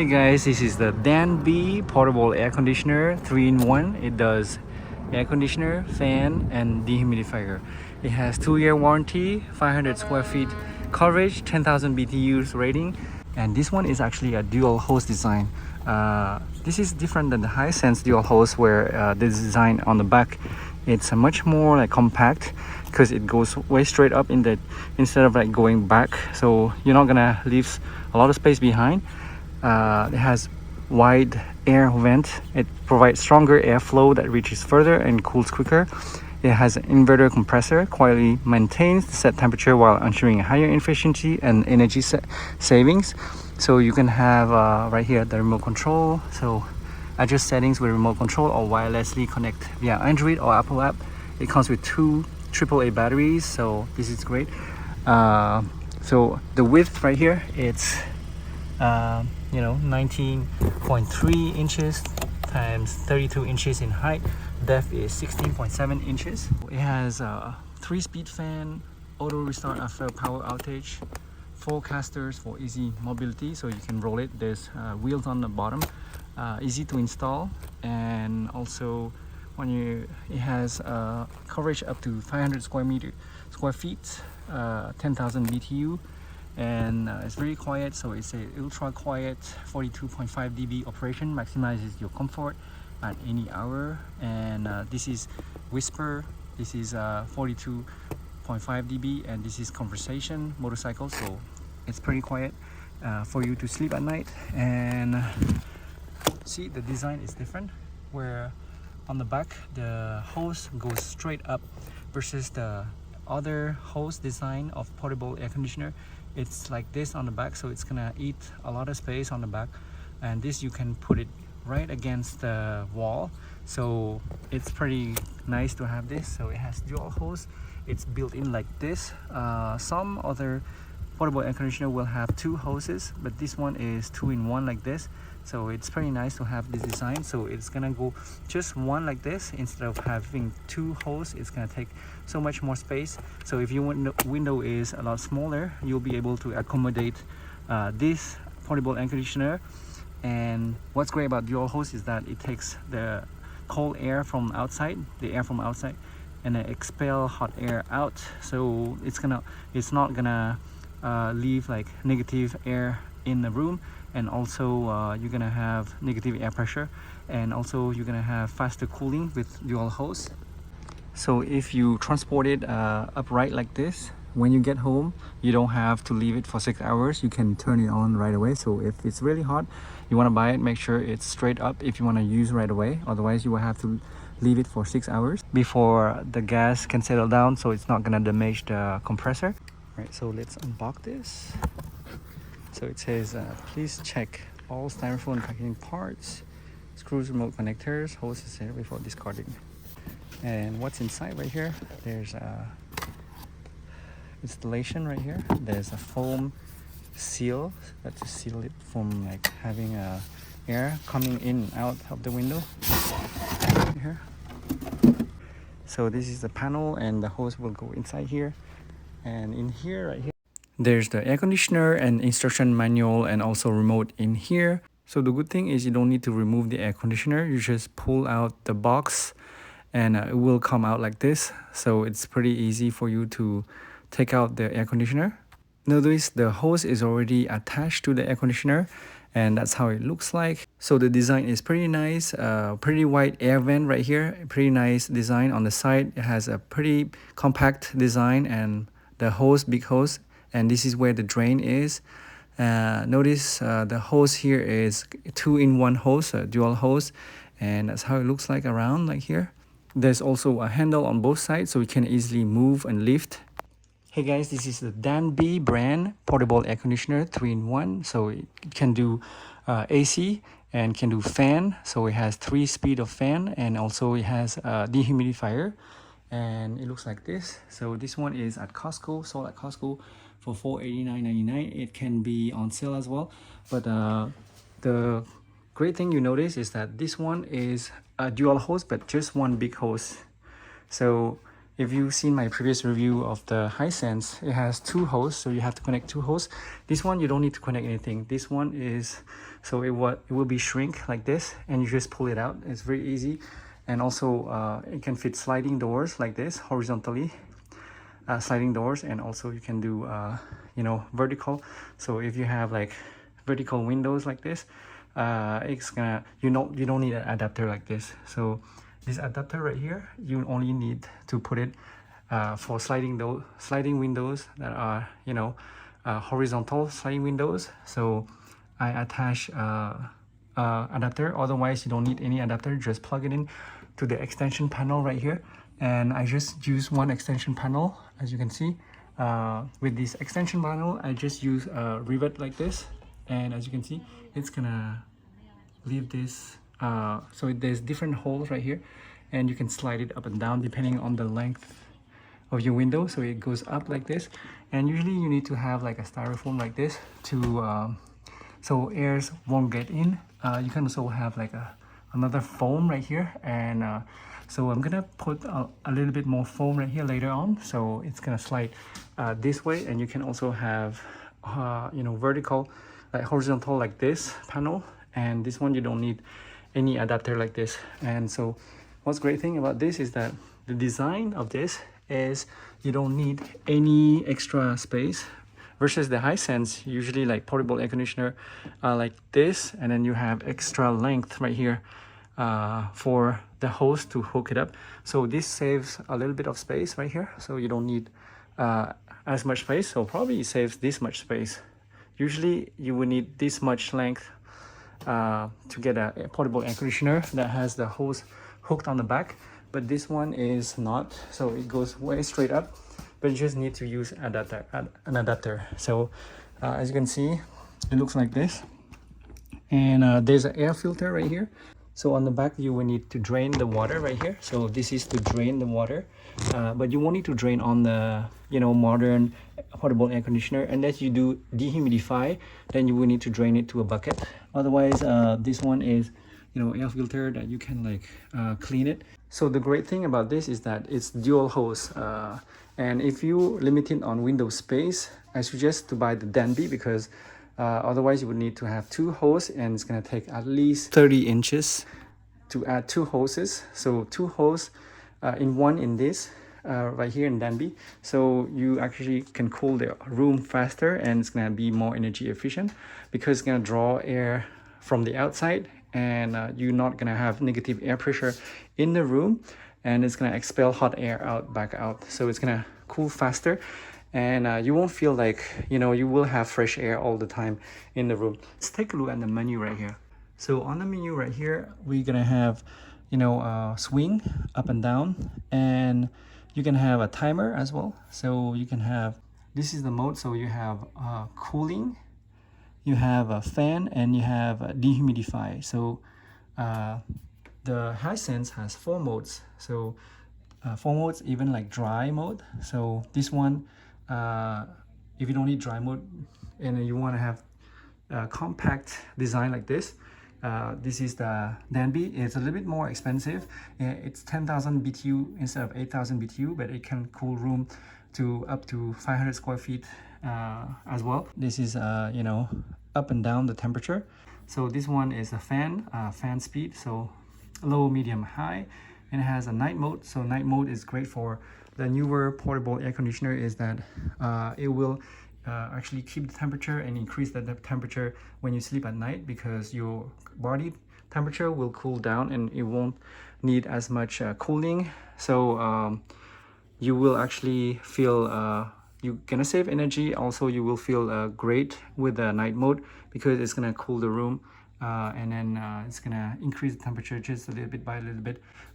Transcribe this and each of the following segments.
Hey guys, this is the Danby portable air conditioner 3-in-1. It does air conditioner, fan and dehumidifier. It has 2-year warranty, 500 square feet coverage, 10,000 BTUs rating, and this one is actually a dual hose design. This is different than the Hisense dual hose where the design on the back it's much more like compact because it goes way straight up in the instead of like going back, so you're not gonna leave a lot of space behind. It has wide air vent. It provides stronger airflow that reaches further and cools quicker. It has an inverter compressor, quietly maintains the set temperature while ensuring higher efficiency and energy savings. So you can have right here the remote control. So adjust settings with remote control or wirelessly connect via Android or Apple app. It comes with two AAA batteries, so this is great. So the width right here, it's 19.3 inches times 32 inches in height. Depth is 16.7 inches. It has a 3-speed fan, auto restart after power outage, 4 casters for easy mobility, so you can roll it. There's wheels on the bottom, easy to install, and also it has coverage up to 500 square feet, 10,000 BTU, and it's very quiet. So it's a ultra quiet 42.5 dB operation, maximizes your comfort at any hour. And this is whisper, this is 42.5 dB, and this is conversation motorcycle, so it's pretty quiet for you to sleep at night. And see, the design is different, where on the back the hose goes straight up versus the other hose design of portable air conditioner. It's like this on the back, so it's gonna eat a lot of space on the back, and this you can put it right against the wall, so it's pretty nice to have this. So it has dual hose, it's built in like this. Some other portable air conditioner will have 2 hoses, but this one is 2-in-1 like this, so it's pretty nice to have this design. So it's gonna go just one like this instead of having 2 hoses. It's gonna take so much more space. So if your window is a lot smaller, you'll be able to accommodate this portable air conditioner. And what's great about dual hose is that it takes the cold air from outside, and then expel hot air out, so it's not gonna leave like negative air in the room. And also you're gonna have negative air pressure, and also you're gonna have faster cooling with dual hose. So if you transport it upright like this, when you get home you don't have to leave it for 6 hours. You can turn it on right away. So if it's really hot, you want to buy it, make sure it's straight up if you want to use right away, otherwise you will have to leave it for 6 hours before the gas can settle down, so it's not gonna damage the compressor. Right, so let's unbox this. So it says please check all styrofoam packaging parts, screws, remote connectors, hoses here before discarding. And what's inside right here, there's a installation right here. There's a foam seal that to seal it from like having air coming in and out of the window here. So this is the panel, and the hose will go inside here. And in here, right here, there's the air conditioner and instruction manual, and also remote in here. So the good thing is you don't need to remove the air conditioner. You just pull out the box and it will come out like this. So it's pretty easy for you to take out the air conditioner. Notice the hose is already attached to the air conditioner, and that's how it looks like. So the design is pretty nice, pretty wide air vent right here, pretty nice design on the side. It has a pretty compact design, and the hose, big hose, and this is where the drain is. Notice the hose here is 2-in-1 hose, a dual hose, and that's how it looks like around like here. There's also a handle on both sides, so you can easily move and lift. Hey guys, this is the Danby brand portable air conditioner 3-in-1. So it can do AC and can do fan. So it has 3 speed of fan, and also it has a dehumidifier, and it looks like this. So this one is at Costco, sold at Costco for $489.99. It can be on sale as well, but the great thing you notice is that this one is a dual hose, but just one big hose. So if you've seen my previous review of the Hisense, it has two hoses, so you have to connect two hoses. This one you don't need to connect anything. This one is, so it will be shrink like this, and you just pull it out. It's very easy, and also it can fit sliding doors like this horizontally, sliding doors, and also you can do you know, vertical. So if you have like vertical windows like this, it's gonna, you don't need an adapter like this. So this adapter right here, you only need to put it for sliding windows that are, you know, horizontal sliding windows. So I attach adapter. Otherwise you don't need any adapter. Just plug it in to the extension panel right here, and I just use one extension panel. As you can see, with this extension panel I just use a rivet like this, and as you can see, it's gonna leave this so there's different holes right here, and you can slide it up and down depending on the length of your window. So it goes up like this, and usually you need to have like a styrofoam like this to so airs won't get in. You can also have like another foam right here, and so I'm gonna put a little bit more foam right here later on, so it's gonna slide this way. And you can also have you know, vertical, like horizontal like this panel, and this one you don't need any adapter like this. And so what's great thing about this is that the design of this is you don't need any extra space, versus the Hisense, usually like portable air conditioner like this, and then you have extra length right here for the hose to hook it up. So this saves a little bit of space right here, so you don't need as much space. So probably it saves this much space. Usually you would need this much length to get a portable air conditioner that has the hose hooked on the back, but this one is not, so it goes way straight up, but you just need to use an adapter. So as you can see, it looks like this, and there's an air filter right here. So on the back you will need to drain the water right here. So this is to drain the water, but you won't need to drain on the, you know, modern portable air conditioner. Unless you do dehumidify, then you will need to drain it to a bucket. Otherwise this one is, you know, air filter that you can like clean it. So the great thing about this is that it's dual hose, and if you limit it on window space, I suggest to buy the Danby, because otherwise you would need to have two hoses, and it's gonna take at least 30 inches to add two hoses. So two hoses in one in this right here in Danby, so you actually can cool the room faster, and it's gonna be more energy efficient because it's gonna draw air from the outside, and you're not gonna have negative air pressure in the room, and it's gonna expel hot air back out. So it's gonna cool faster, and you won't feel like, you know, you will have fresh air all the time in the room. Let's take a look at the menu right here. So on the menu right here, we're gonna have, you know, swing up and down, and you can have a timer as well. So you can have, this is the mode, so you have cooling, you have a fan, and you have a dehumidify. So the Hisense has 4 modes. So 4 modes, even like dry mode. So this one, if you don't need dry mode and you want to have a compact design like this, this is the Danby. It's a little bit more expensive. It's 10,000 BTU instead of 8,000 BTU, but it can cool room to up to 500 square feet as well. This is you know, up and down the temperature. So this one is a fan speed, so low, medium, high, and it has a night mode. So night mode is great for the newer portable air conditioner, is that it will actually keep the temperature and increase the temperature when you sleep at night, because your body temperature will cool down and it won't need as much cooling. So you will actually feel you're gonna save energy. Also you will feel great with the night mode, because it's gonna cool the room, and then it's gonna increase the temperature just a little bit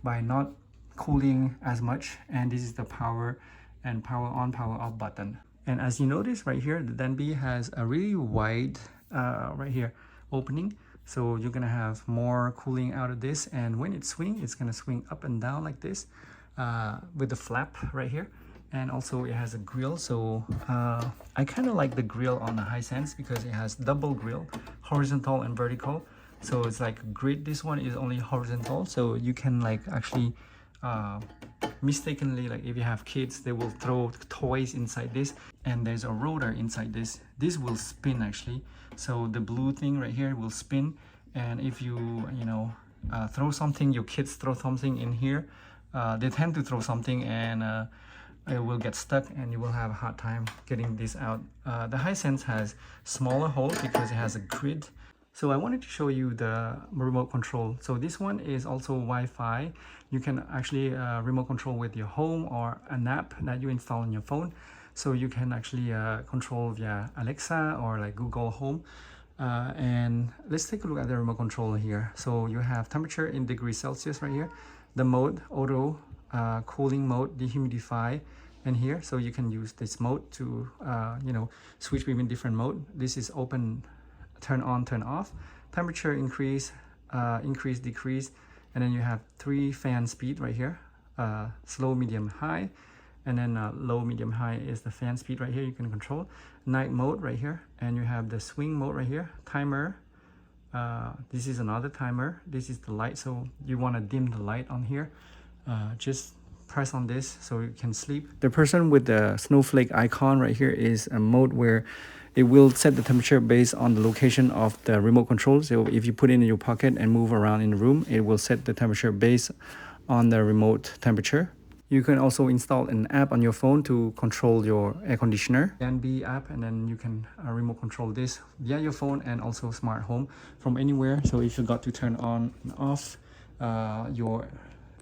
by not cooling as much. And this is the power and power on, power off button. And as you notice right here, the Danby has a really wide right here opening, so you're gonna have more cooling out of this. And when it swings, it's gonna swing up and down like this with the flap right here. And also it has a grill. So I kind of like the grill on the Hisense because it has double grill, horizontal and vertical. So it's like grid. This one is only horizontal, so you can like actually mistakenly, like if you have kids, they will throw toys inside this, and there's a rotor inside this. This will spin actually, so the blue thing right here will spin, and if you know throw something, your kids throw something in here, they tend to throw something, and it will get stuck and you will have a hard time getting this out. The Hisense has smaller hole because it has a grid. So I wanted to show you the remote control. So this one is also Wi-Fi. You can actually remote control with your home or an app that you install on your phone. So you can actually control via Alexa or like Google Home. And let's take a look at the remote control here. So you have temperature in degrees Celsius right here. The mode, auto, cooling mode, dehumidify, and here. So you can use this mode to, you know, switch between different mode. This is open, turn on, turn off, temperature increase, increase, decrease, and then you have 3 fan speed right here, slow, medium, high, and then low, medium, high is the fan speed right here. You can control night mode right here, and you have the swing mode right here, timer. This is another timer. This is the light, so you want to dim the light on here, just press on this so you can sleep. The person with the snowflake icon right here is a mode where it will set the temperature based on the location of the remote control. So if you put it in your pocket and move around in the room, it will set the temperature based on the remote temperature. You can also install an app on your phone to control your air conditioner. Danby app, and then you can remote control this via your phone and also smart home from anywhere. So if you got to turn on and off your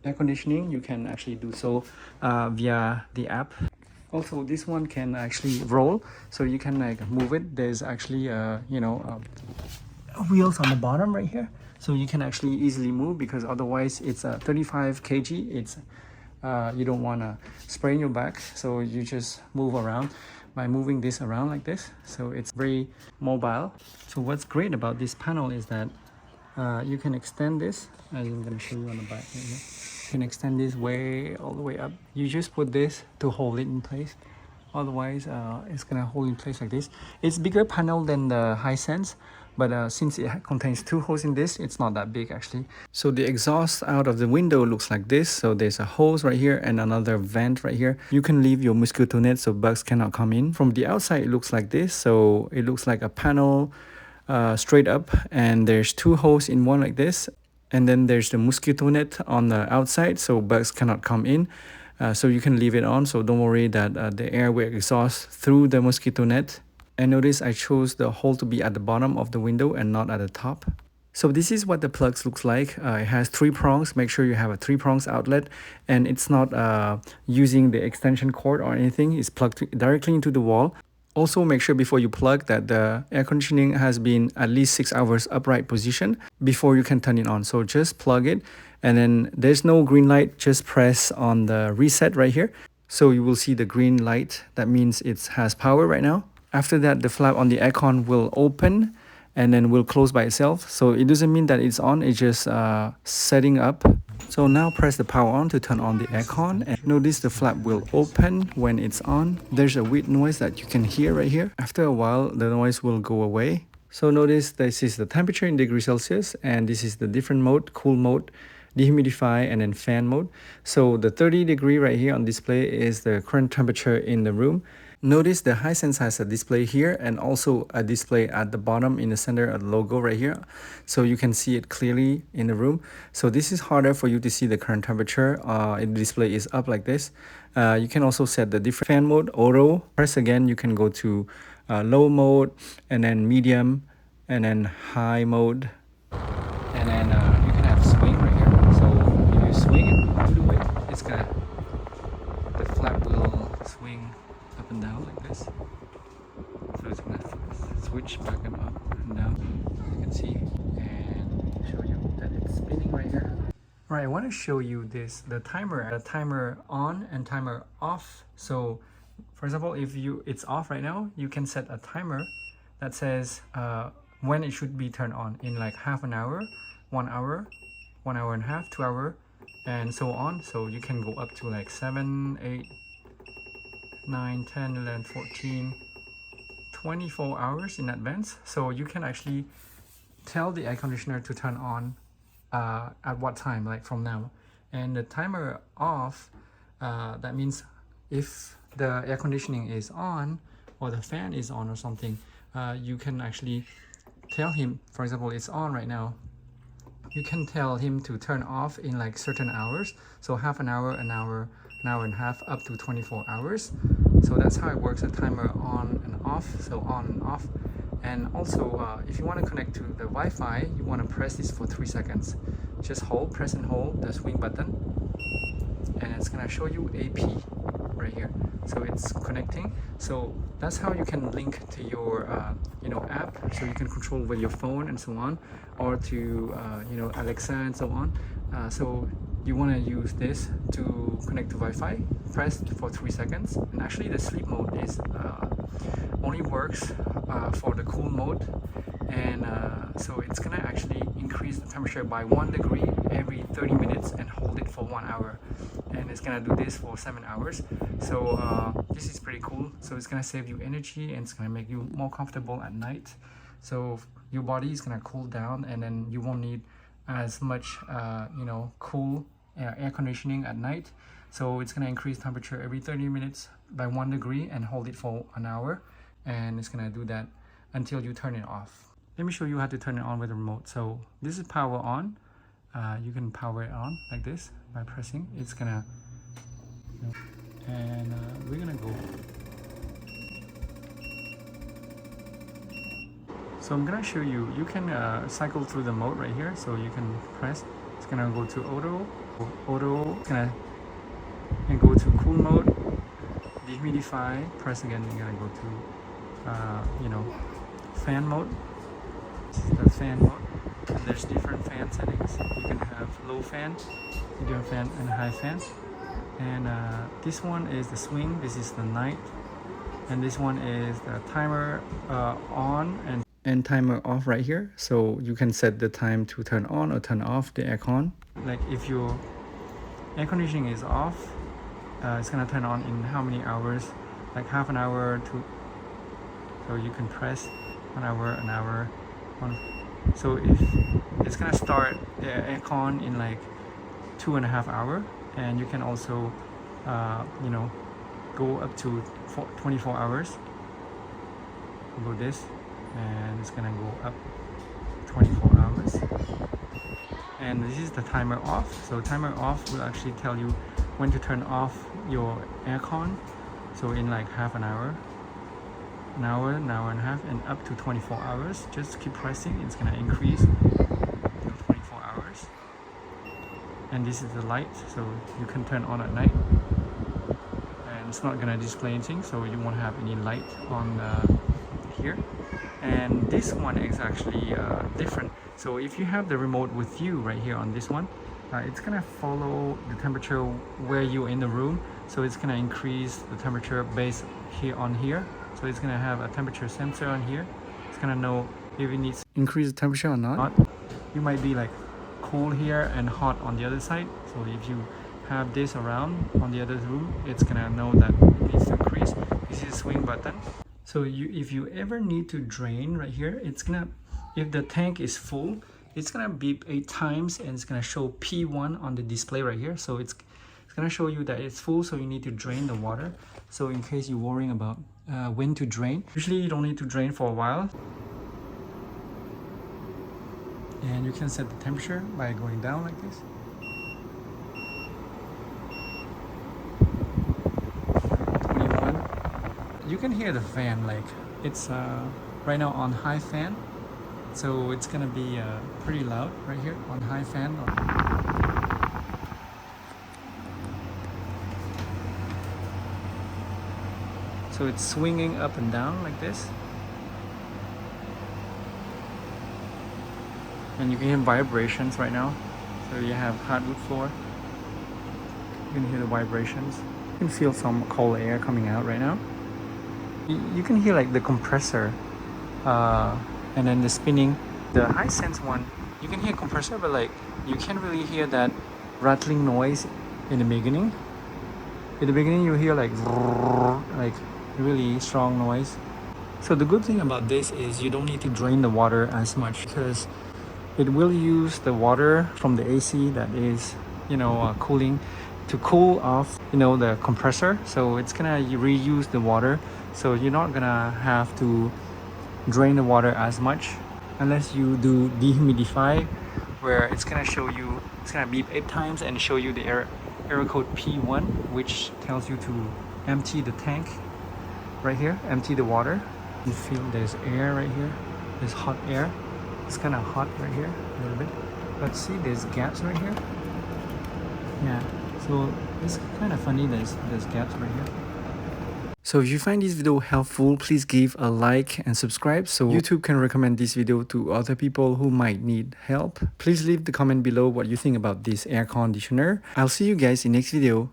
air conditioning, you can actually do so via the app. Also, this one can actually roll, so you can like move it. There's actually you know, wheels on the bottom right here, so you can actually easily move, because otherwise it's 35 kg. It's you don't want to sprain your back, so you just move around by moving this around like this. So it's very mobile. So what's great about this panel is that you can extend this, as I'm going to show you on the back right here. You can extend this way all the way up. You just put this to hold it in place, otherwise it's gonna hold in place like this. It's bigger panel than the Hisense, but since it contains 2 holes in this, it's not that big actually. So the exhaust out of the window looks like this. So there's a hose right here and another vent right here. You can leave your mosquito net so bugs cannot come in. From the outside it looks like this. So it looks like a panel straight up, and there's 2 holes in one like this. And then there's the mosquito net on the outside, so bugs cannot come in. So you can leave it on, so don't worry that the air will exhaust through the mosquito net. And notice I chose the hole to be at the bottom of the window and not at the top. So this is what the plugs looks like. It has 3 prongs. Make sure you have a 3 prongs outlet, and it's not using the extension cord or anything. It's plugged directly into the wall. Also, make sure before you plug that the air conditioning has been at least 6 hours upright position before you can turn it on. So just plug it, and then there's no green light. Just press on the reset right here. So you will see the green light. That means it has power right now. After that, the flap on the aircon will open and then will close by itself. So it doesn't mean that it's on, it's just setting up. So now press the power on to turn on the aircon, and notice the flap will open when it's on. There's a weird noise that you can hear right here. After a while, the noise will go away. So notice this is the temperature in degrees Celsius, and this is the different mode, cool mode, dehumidify, and then fan mode. So the 30 degree right here on display is the current temperature in the room. Notice the Hisense has a display here and also a display at the bottom in the center of the logo right here, so you can see it clearly in the room. So this is harder for you to see the current temperature. The display is up like this. You can also set the different fan mode, auto. Press again, you can go to low mode, and then medium, and then high mode, and then you can have swing right here. So if you swing it to it, it's gonna, the flap will swing up and down like this. So it's gonna switch back and up and down, as you can see, and show you that it's spinning right here. Right, I want to show you this, the timer on and timer off. So for example, if it's off right now, you can set a timer that says when it should be turned on in like half an hour, 1 hour, 1 hour and a half, 2 hour, and so on. So you can go up to like 7, 8, 9, 10, 11, 14, 24 hours in advance. So you can actually tell the air conditioner to turn on at what time, like from now. And the timer off, that means if the air conditioning is on or the fan is on or something, you can actually tell him, for example, it's on right now. You can tell him to turn off in like certain hours. So half an hour, an hour and a half, up to 24 hours. So that's how it works, a timer on and off, so on and off. And also, if you want to connect to the Wi-Fi, you want to press this for 3 seconds. Just hold, press and hold the swing button, and it's gonna show you AP right here. So it's connecting. So that's how you can link to your app, so you can control with your phone and so on, or to Alexa and so on. So you want to use this to connect to Wi-Fi. Press for 3 seconds, and actually the sleep mode is only works for the cool mode, and so it's gonna actually increase the temperature by 1 degree every 30 minutes and hold it for 1 hour, and it's gonna do this for 7 hours. So this is pretty cool. So it's gonna save you energy, and it's gonna make you more comfortable at night. So your body is gonna cool down, and then you won't need as much cool air conditioning at night. So it's gonna increase temperature every 30 minutes by 1 degree and hold it for an hour, and it's gonna do that until you turn it off. Let me show you how to turn it on with the remote. So this is power on. You can power it on like this by pressing. It's gonna, and we're gonna go. So I'm gonna show you. You can cycle through the mode right here. So you can press. It's gonna go to auto. It's gonna and go to cool mode, dehumidify. Press again. You're gonna go to fan mode. This is the fan mode, and there's different fan settings. You can have low fan, medium fan, and high fan. And this one is the swing. This is the night, and this one is the timer on and timer off right here. So you can set the time to turn on or turn off the aircon. Like if your air conditioning is off, it's gonna turn on in how many hours? Like half an hour to. So you can press 1 hour, an hour. So if it's gonna start the aircon in like 2.5 hours, and you can also go up to 24 hours. Go this, and it's gonna go up 24 hours. And this is the timer off. So timer off will actually tell you when to turn off your aircon. So in like half an hour, an hour and a half, and up to 24 hours. Just keep pressing. It's gonna increase to 24 hours. And this is the light, so you can turn on at night, and it's not gonna display anything, so you won't have any light on here. And this one is actually different. So if you have the remote with you right here on this one, it's gonna follow the temperature where you're in the room. So it's gonna increase the temperature based here. So it's gonna have a temperature sensor on here. It's gonna know if it needs to increase the temperature or not. You might be like cool here and hot on the other side. So if you have this around on the other room, it's gonna know that it needs to increase. This is a swing button. So if you ever need to drain right here, it's gonna, if the tank is full, it's gonna beep 8 times, and it's gonna show P1 on the display right here. So it's gonna show you that it's full, so you need to drain the water. So in case you're worrying about when to drain, usually you don't need to drain for a while. And you can set the temperature by going down like this. You can hear the fan, like it's right now on high fan, so it's gonna be pretty loud right here on high fan. So it's swinging up and down like this, and you can hear vibrations right now. So you have hardwood floor, you can hear the vibrations. You can feel some cold air coming out right now. You can hear like the compressor, and then the spinning. The high sense one, you can hear compressor, but like you can't really hear that rattling noise in the beginning. In the beginning, you hear like really strong noise. So the good thing about this is you don't need to drain the water as much, because it will use the water from the AC that is cooling to cool off the compressor, so it's gonna reuse the water, so you're not gonna have to drain the water as much unless you do dehumidify, where it's gonna beep 8 times and show you the error code P1, which tells you to empty the tank right here, empty the water. You feel there's air right here, there's hot air. It's kind of hot right here a little bit, but see there's gaps right here. Yeah, so it's kind of funny, there's gaps right here. So if you find this video helpful, please give a like and subscribe so YouTube can recommend this video to other people who might need help. Please leave the comment below what you think about this air conditioner. I'll see you guys in next video.